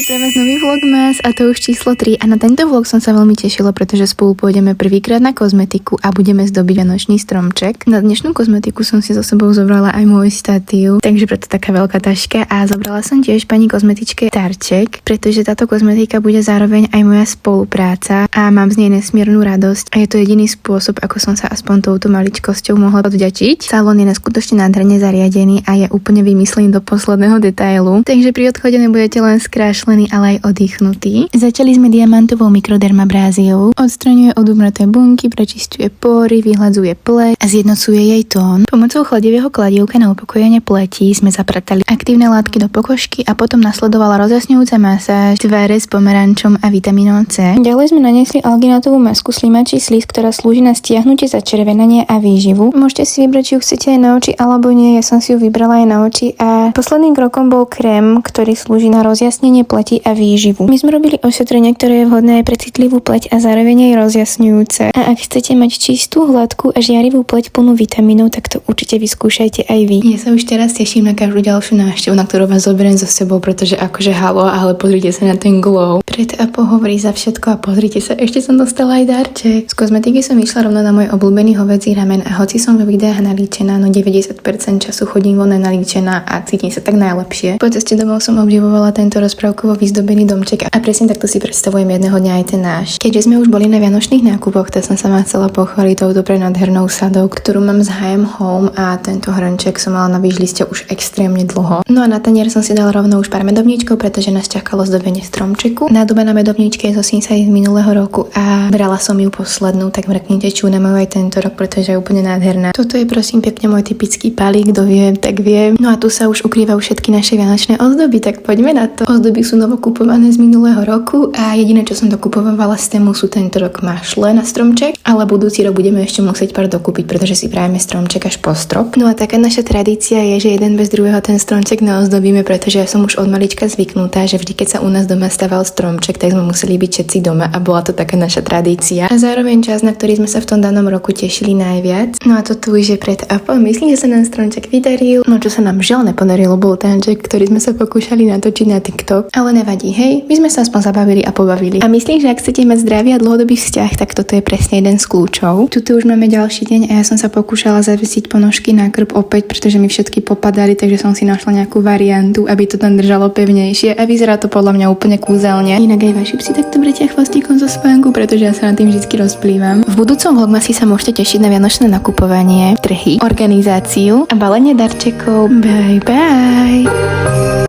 Pre vás nový vlogmas a to už číslo 3 a na tento vlog som sa veľmi tešila, pretože spolu pôjdeme prvýkrát na kozmetiku a budeme zdobiť vianočný stromček. Na dnešnú kozmetiku som si so sebou zobrala aj môj statív, takže preto taká veľká taška a zobrala som tiež pani kozmetičke darček, pretože táto kozmetika bude zároveň aj moja spolupráca a mám z nej nesmiernu radosť a je to jediný spôsob, ako som sa aspoň touto maličkosťou mohla odvďačiť. Salón je neskutočne nádherne zariadený a je úplne vymyslený do posledného detailu, takže pri odchode nebudete len skrášlení, ale aj oddychnutý. Začali sme diamantovou mikrodermabráziou. Odstraňuje odumreté bunky, prečisťuje pory, vyhľadzuje pleť a zjednocuje jej tón. Pomocou chladivého kladievka na upokojenie pleti sme zapratali aktívne látky do pokožky a potom nasledovala rozjasňujúca masáž tváre s pomerančom a vitamínom C. Ďalej sme naniesli alginátovú masku slimačí slis, ktorá slúži na stiahnutie začervenania a výživu. Môžete si vybrať, či ju chcete aj na oči alebo nie. Ja som si ju vybrala aj na oči a posledným krokom bol krém, ktorý slúži na rozjasnenie pleti a výživu. My sme robili ošetrenie, ktoré je vhodné aj pre citlivú pleť a zároveň aj rozjasňujúce. A ak chcete mať čistú, hladkú a žiarivú pleť plnú vitamínov, tak to určite vyskúšajte aj vy. Ja sa už teraz teším na každú ďalšiu návštevu, na ktorú vás zoberiem so sebou, pretože akože halo, ale pozrite sa na ten glow. Pred a pohovorí za všetko a pozrite sa, ešte som dostala aj darček. Z kozmetiky som išla rovno na môj obľúbený hovädzí ramen a hoci som vo videách nalíčená, no 90% času chodím von nalíčená a cítim sa tak najlepšie. Po ceste domov som obdivovala tento rozprávkovo vyzdobený domček a presne takto si predstavujem jedného dňa aj ten náš. Keďže sme už boli na vianočných nákupoch, tak som sa vám chcela pochváliť touto prenádhernou sadou, ktorú mám z H&M Home a tento hrnček som mala na výžliste už extrémne dlho. No a na tanier som si dala rovno už pár medovníčkov, pretože nás čakalo zdobenie stromčeku. Nádoba na medovníčke je zo Sinsay z minulého roku a brala som ju poslednú, tak mrknite, či ju nemajú aj tento rok, pretože je úplne nádherná. Toto je prosím pekne môj typický palík, kto vie, tak vie. No a tu sa už ukrývajú všetky naše vianočné ozdoby, tak poďme na to. Ozdoby sú novo kupované z minulého roku a jediné, čo som dokupovala z tému, sú tento rok mašle na stromček, ale budúci rok budeme ešte musieť pár dokúpiť, pretože si prajeme stromček až po strop. No a taká naša tradícia je, že jeden bez druhého ten stromček neozdobíme, pretože ja som už od malička zvyknutá, že vždy, keď sa u nás doma staval stromček, tak sme museli byť všetci doma a bola to taká naša tradícia. A zároveň čas, na ktorý sme sa v tom danom roku tešili najviac. No a to tu už je pred a po. Myslím, že sa nám stromček vydaril. No čo sa nám žiaľ nepodarilo, bol tanček, ktorý sme sa pokúšali natočiť na TikTok, ale nevadí, hej, my sme sa aspoň zabavili a pobavili. A myslím, že ak chcete mať zdravý a dlhodobý vzťah, tak toto je presne jeden z kľúčov. Tuto už máme ďalší deň a ja som sa pokúšala zavesiť ponožky na krb opäť, pretože mi všetky popadali, takže som si našla nejakú variantu, aby to tam držalo pevnejšie a vyzerá to podľa mňa úplne kúzelne. Inak aj vaši psi takto bretia chvostíkom zo spánku, pretože ja sa na tým vždy rozplývam. V budúcom vlogmasi sa môžete tešiť na vianočné nakupovanie, trhy, organizáciu a balenie darčekov. Bye bye.